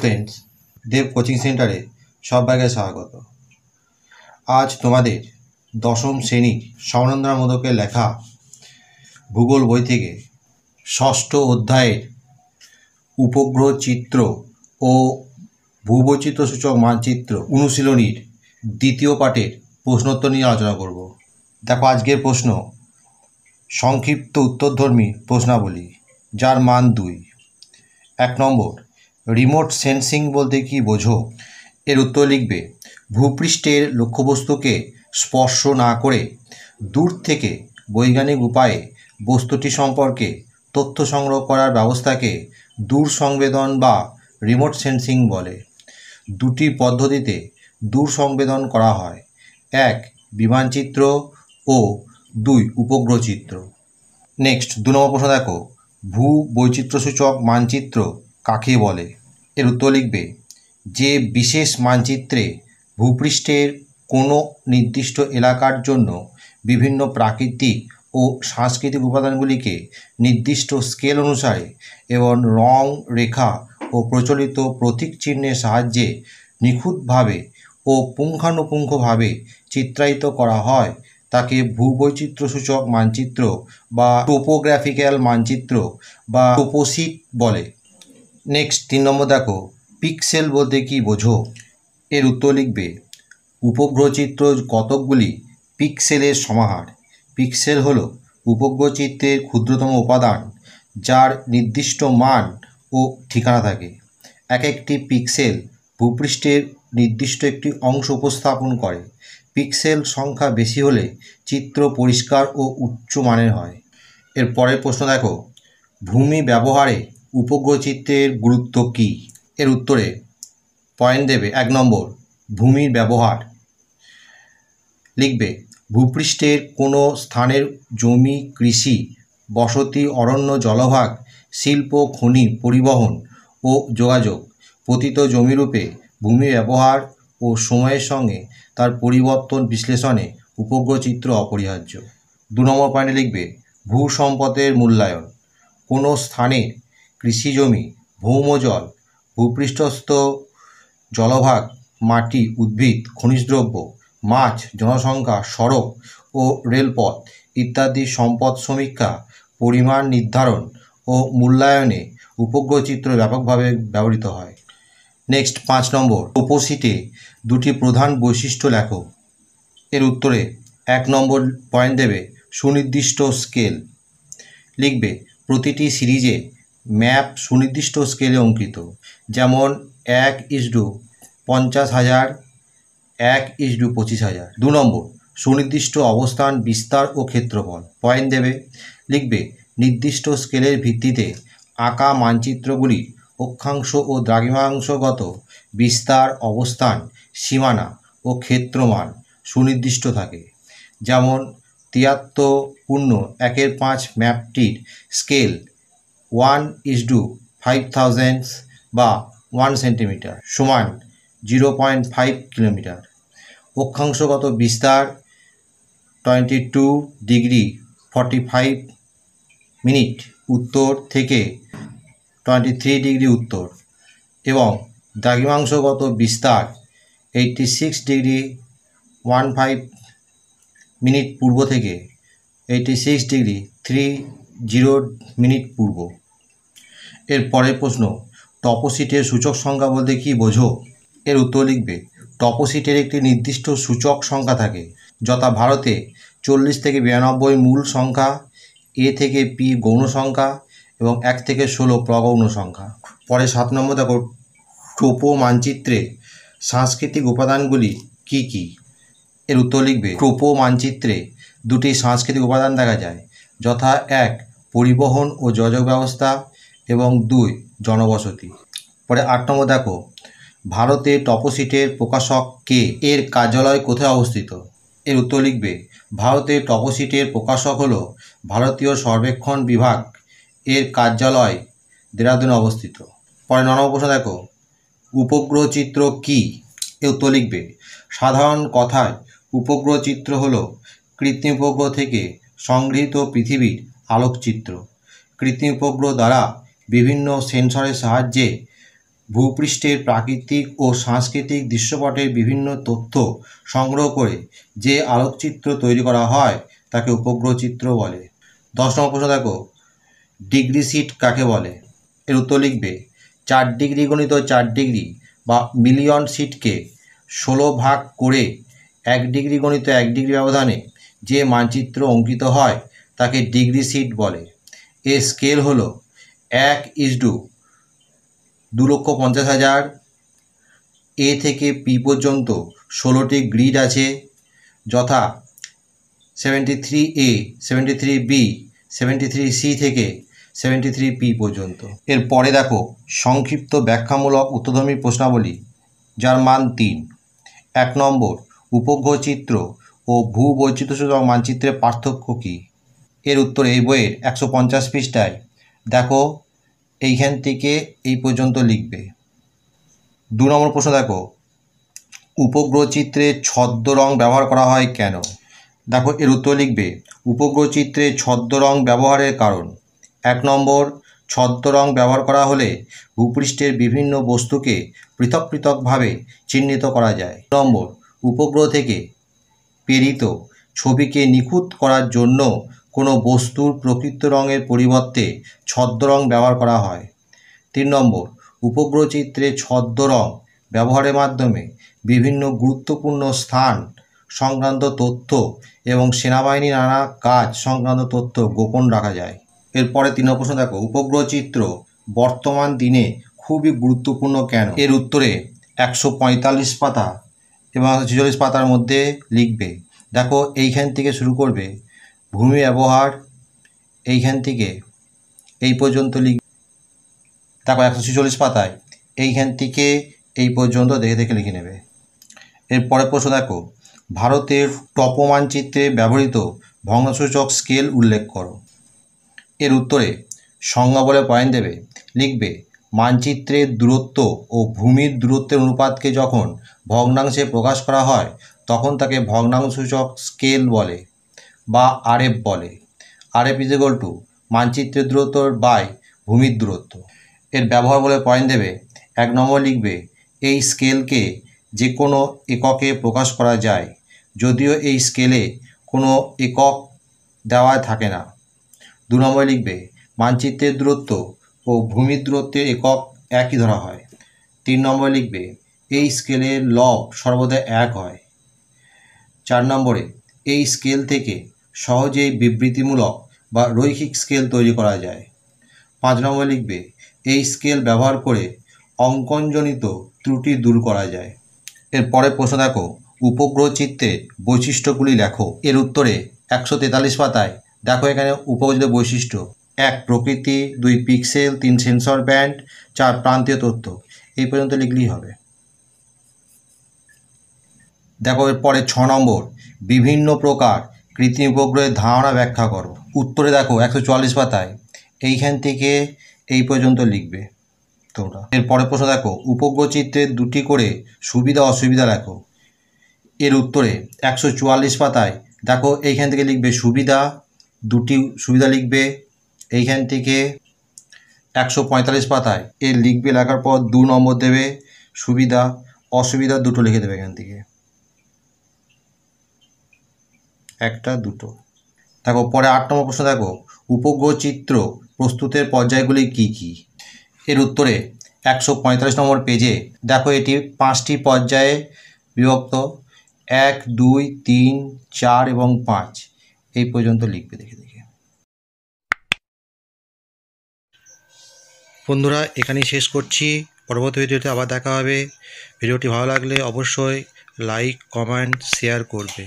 Friends, দেব coaching সেন্টারে সবাইকে স্বাগত। আজ তোমাদের দশম শ্রেণীর সমানন্দ মোদকের লেখা ভূগোল বই থেকে ষষ্ঠ অধ্যায়ের উপগ্রহ চিত্র ও ভূবৈচিত্র্যসূচক মানচিত্র অনুশীলনীর দ্বিতীয় পাঠের প্রশ্নোত্তর নিয়ে আলোচনা করব। দেখো, আজকের প্রশ্ন সংক্ষিপ্ত উত্তরধর্মী প্রশ্নাবলী, যার মান 2। 1 নম্বর, রিমোট সেন্সিং বলতে কি বোঝো? এর উত্তর লিখবে, ভূপৃষ্ঠের লক্ষ্যবস্তুকে স্পর্শ না করে দূর থেকে বৈজ্ঞানিক উপায়ে বস্তুটি সম্পর্কে তথ্য সংগ্রহ করার ব্যবস্থাকে দূর সংবেদন বা রিমোট সেন্সিং বলে। দুটি পদ্ধতিতে দূর সংবেদন করা হয়, 1 বিমানচিত্র ও 2 উপগ্রহ চিত্র। নেক্সট 2 নম্বর প্রশ্ন দেখো, ভূ বৈচিত্র্যসূচক মানচিত্র কাকে বলে? এর উত্তর লিখবে, যে বিশেষ মানচিত্রে ভূপৃষ্ঠের কোনো নির্দিষ্ট এলাকার জন্য বিভিন্ন প্রাকৃতিক ও সাংস্কৃতিক উপাদানগুলিকে নির্দিষ্ট স্কেল অনুসারে এবং রং, রেখা ও প্রচলিত প্রতীক চিহ্নের সাহায্যে নিখুঁতভাবে ও পুঙ্খানুপুঙ্খভাবে চিত্রায়িত করা হয় তাকে ভূবৈচিত্র্যসূচক মানচিত্র বা টোপোগ্রাফিক্যাল মানচিত্র বা টোপোসিট বলে। নেক্সট 3 নম্বর দেখো, পিক্সেল বলতে কি বোঝো? এর উত্তর লিখবে, উপগ্রহ চিত্র কতকগুলি পিক্সেলের সমাহার। পিক্সেল হলো উপগ্রহ চিত্রের ক্ষুদ্রতম উপাদান যার নির্দিষ্ট মান ও ঠিকানা থাকে। এক একটি পিক্সেল ভূপৃষ্ঠের নির্দিষ্ট একটি অংশ উপস্থাপন করে। পিক্সেল সংখ্যা বেশি হলে চিত্র পরিষ্কার ও উচ্চ মানের হয়। এর পরের প্রশ্ন দেখো, ভূমি ব্যবহারে উপগ্রহ চিত্রের গুরুত্ব কী? এর উত্তরে পয়েন্ট দেবে। 1 নম্বর, ভূমির ব্যবহার লিখবে, ভূপৃষ্ঠের কোনো স্থানের জমি, কৃষি, বসতি, অরণ্য, জলভাগ, শিল্প, খনি, পরিবহন ও যোগাযোগ পতিত জমিরূপে ভূমি ব্যবহার ও সময়ের সঙ্গে তার পরিবর্তন বিশ্লেষণে উপগ্রহ চিত্র অপরিহার্য। 2 নম্বর পয়েন্টে লিখবে, ভূ সম্পদের মূল্যায়ন। কোনো স্থানের কৃষিজমি, ভৌমজল, ভূপৃষ্ঠস্থ জলভাগ, মাটি, উদ্ভিদ, খনিজ দ্রব্য, মাছ, জনসংখ্যা, সড়ক ও রেলপথ ইত্যাদি সম্পদ সমীক্ষা, পরিমাণ নির্ধারণ ও মূল্যায়নে উপগ্রহ চিত্র ব্যাপকভাবে ব্যবহৃত হয়। নেক্সট 5 নম্বর, টোপোসিটে 2টি প্রধান বৈশিষ্ট্য লেখো। এর উত্তরে 1 নম্বর পয়েন্ট দেবে, সুনির্দিষ্ট স্কেল লিখবে, প্রতিটি সিরিজে ম্যাপ সুনির্দিষ্ট স্কেলে অঙ্কিত, যেমন 1:50,000, 1:25,000। 2 নম্বর, সুনির্দিষ্ট অবস্থান, বিস্তার ও ক্ষেত্রফল পয়েন্ট দেবে, লিখবে, নির্দিষ্ট স্কেলের ভিত্তিতে আঁকা মানচিত্রগুলির অক্ষাংশ ও দ্রাঘিমাংশগত বিস্তার, অবস্থান, সীমানা ও ক্ষেত্রমান সুনির্দিষ্ট থাকে, যেমন 73.1/5 ম্যাপটির স্কেল 1:5000 বা 1 সেন্টিমিটার সমান 0.5 কিলোমিটার। অক্ষাংশগত বিস্তার 22°45' উত্তর থেকে 23° উত্তর এবং দ্রাঘিমাংশগত বিস্তার 86°15' পূর্ব থেকে 86°30' পূর্ব। এর পরের প্রশ্ন, টপোসিটের সূচক সংখ্যা বলতে কি বোঝো? এর উত্তর লিখবে, টপোসিটের একটি নির্দিষ্ট সূচক সংখ্যা থাকে, যথা ভারতে 40 থেকে 92 মূল সংখ্যা, A থেকে P গৌণ সংখ্যা এবং 1 থেকে 16 প্রগৌণ সংখ্যা। পরে 7 নম্বর দেখো, টোপো মানচিত্রে সাংস্কৃতিক উপাদানগুলি কি কি? এর উত্তর লিখবে, টোপো মানচিত্রে 2টি সাংস্কৃতিক উপাদান দেখা যায়, যথা 1 পরিবহন ও যোগাযোগ ব্যবস্থা এবং 2 জনবসতি। পরে 8 নম্বর দেখো, ভারতে টপোসিটের প্রকাশক কে? এর কার্যালয় কোথায় অবস্থিত? এর উত্তর লিখবে, ভারতের টপোসিটের প্রকাশক হলো ভারতীয় সর্বেক্ষণ বিভাগ, এর কার্যালয় দেরাদুনে অবস্থিত। পরে 9 নম্বর প্রশ্ন দেখো, উপগ্রহ চিত্র কি? এর উত্তর লিখবে, সাধারণ কথায় উপগ্রহ চিত্র হলো কৃত্রিম উপগ্রহ থেকে সংগৃহীত পৃথিবীর আলোকচিত্র। কৃত্রিম উপগ্রহ দ্বারা বিভিন্ন সেন্সরের সাহায্যে ভূপৃষ্ঠের প্রাকৃতিক ও সাংস্কৃতিক দৃশ্যপটের বিভিন্ন তথ্য সংগ্রহ করে যে আলোকচিত্র তৈরি করা হয় তাকে উপগ্রহ চিত্র বলে। 10 নম্বর প্রশ্ন দেখো, ডিগ্রি সিট কাকে বলে? এর উত্তর লিখবে 4 ডিগ্রি গণিত 4 ডিগ্রি বা মিলিয়ন সিটকে 16 ভাগ করে 1 ডিগ্রি গণিত 1 ডিগ্রি ব্যবধানে যে মানচিত্র অঙ্কিত হয় তাকে ডিগ্রি সিট বলে। এর স্কেল হলো 1:2,50,000। এ থেকে পি পর্যন্ত 16টি গ্রিড আছে, যথা 73A, 73B, 73C থেকে 73P পর্যন্ত। এরপরে দেখো সংক্ষিপ্ত ব্যাখ্যামূলক উত্তরধর্মী প্রশ্নাবলী, যার মান 3। 1 নম্বর, উপগ্রহ চিত্র ও ভূবৈচিত্র্যসূচক মানচিত্রের পার্থক্য কী? এর উত্তর এই বইয়ের 150 পৃষ্ঠায় দেখো, এইখান থেকে এই পর্যন্ত লিখবে। 2 নম্বর প্রশ্ন দেখো, উপগ্রহ চিত্রে ছদ্ম রং ব্যবহার করা হয় কেন? দেখো এর উত্তর লিখবে উপগ্রহ চিত্রে ছদ্ম রং ব্যবহারের কারণ। 1 নম্বর, ছদ্ম রং ব্যবহার করা হলে ভূপৃষ্ঠের বিভিন্ন বস্তুকে পৃথক পৃথকভাবে চিহ্নিত করা যায়। 2 নম্বর, উপগ্রহ থেকে প্রেরিত ছবিকে নিখুঁত করার জন্য কোনো বস্তুর প্রকৃত রঙের পরিবর্তে ছদ্ম রং ব্যবহার করা হয়। 3 নম্বর, উপগ্রহ চিত্রে ছদ্ম রং ব্যবহারের মাধ্যমে বিভিন্ন গুরুত্বপূর্ণ স্থান সংক্রান্ত তথ্য এবং সেনাবাহিনীর নানা কাজ সংক্রান্ত তথ্য গোপন রাখা যায়। এরপরে 3 নম্বর প্রশ্ন দেখো, উপগ্রহ চিত্র বর্তমান দিনে খুবই গুরুত্বপূর্ণ কেন? এর উত্তরে 145 পাতা এবং 46 পাতার মধ্যে লিখবে। দেখো এইখান থেকে শুরু করবে ভূমি ব্যবহার, এইখান থেকে এই পর্যন্ত লিখবে। দেখো 146 পাতায় এইখান থেকে এই পর্যন্ত দেখে দেখে লিখে নেবে। এরপরে প্রশ্ন দেখো, ভারতের টপো মানচিত্রে ব্যবহৃত ভগ্নাংশসূচক স্কেল উল্লেখ করো। এর উত্তরে সংজ্ঞা বলে পয়েন্ট দেবে, লিখবে মানচিত্রের দূরত্ব ও ভূমির দূরত্বের অনুপাতকে যখন ভগ্নাংশে প্রকাশ করা হয় তখন তাকে ভগ্নাংশসূচক স্কেল বলে বা আরএফ বলে। আরএফ ইজ ইকুয়াল টু মানচিত্রের দূরত্ব বাই ভূমির দূরত্ব। এর ব্যবহার বলে পয়েন্ট দেবে। 1 নম্বর লিখবে এই স্কেলকে যে কোনো এককে প্রকাশ করা যায়, যদিও এই স্কেলে কোনো একক দেওয়া থাকে না। 2 নম্বর লিখবে মানচিত্রের দূরত্ব ও ভূমির দূরত্বের একক একই ধরা হয়। 3 নম্বর লিখবে এই স্কেলের লব সর্বদা 1 হয়। 4 নম্বরে এই স্কেল থেকে সহজেই বিবৃতিমূলক বা রৈখিক স্কেল তৈরি করা যায়। 5 নম্বর লিখবে এই স্কেল ব্যবহার করে অঙ্কনজনিত ত্রুটি দূর করা যায়। এরপরে প্রশ্ন দেখো, উপগ্রহ চিত্রের বৈশিষ্ট্যগুলি লেখো। এর উত্তরে 143 পাতায় দেখো এখানে উপগ্রহ বৈশিষ্ট্য: 1 প্রকৃতি, 2 পিক্সেল, 3 সেন্সর ব্যান্ড, 4 প্রান্তীয় তথ্য। এই পর্যন্ত লিখলেই হবে। দেখো এরপরে 6 নম্বর, বিভিন্ন প্রকার কৃত্রিম উপগ্রহের ধারণা ব্যাখ্যা করো। উত্তরে দেখো 144 পাতায় এইখান থেকে এই পর্যন্ত লিখবে তোমরা। এরপরে প্রশ্ন দেখো, উপগ্রহ চিত্রের 2টি করে সুবিধা অসুবিধা লেখো। এর উত্তরে 144 পাতায় দেখো এইখান থেকে লিখবে সুবিধা, 2টি সুবিধা লিখবে। এইখান থেকে 145 পাতায় এর লিখবে, লেখার পর 2 নম্বর দেবে, সুবিধা অসুবিধা 2টো লিখে দেবে এখান থেকে, 1টা 2টো। দেখো পরে 8 নম্বর প্রশ্ন দেখো, উপগ্রহ চিত্র প্রস্তুতের পর্যায়গুলি কি কি? এর উত্তরে 145 নম্বর পেজে দেখো এটি 5টি পর্যায়ে বিভক্ত, 1, 2, 3, 4 এবং 5 এই পর্যন্ত লিখবে দেখে দেখে। বন্ধুরা এখানেই শেষ করছি, পরবর্তী ভিডিওতে আবার দেখা হবে। ভিডিওটি ভালো লাগলে অবশ্যই লাইক, কমেন্ট, শেয়ার করবে।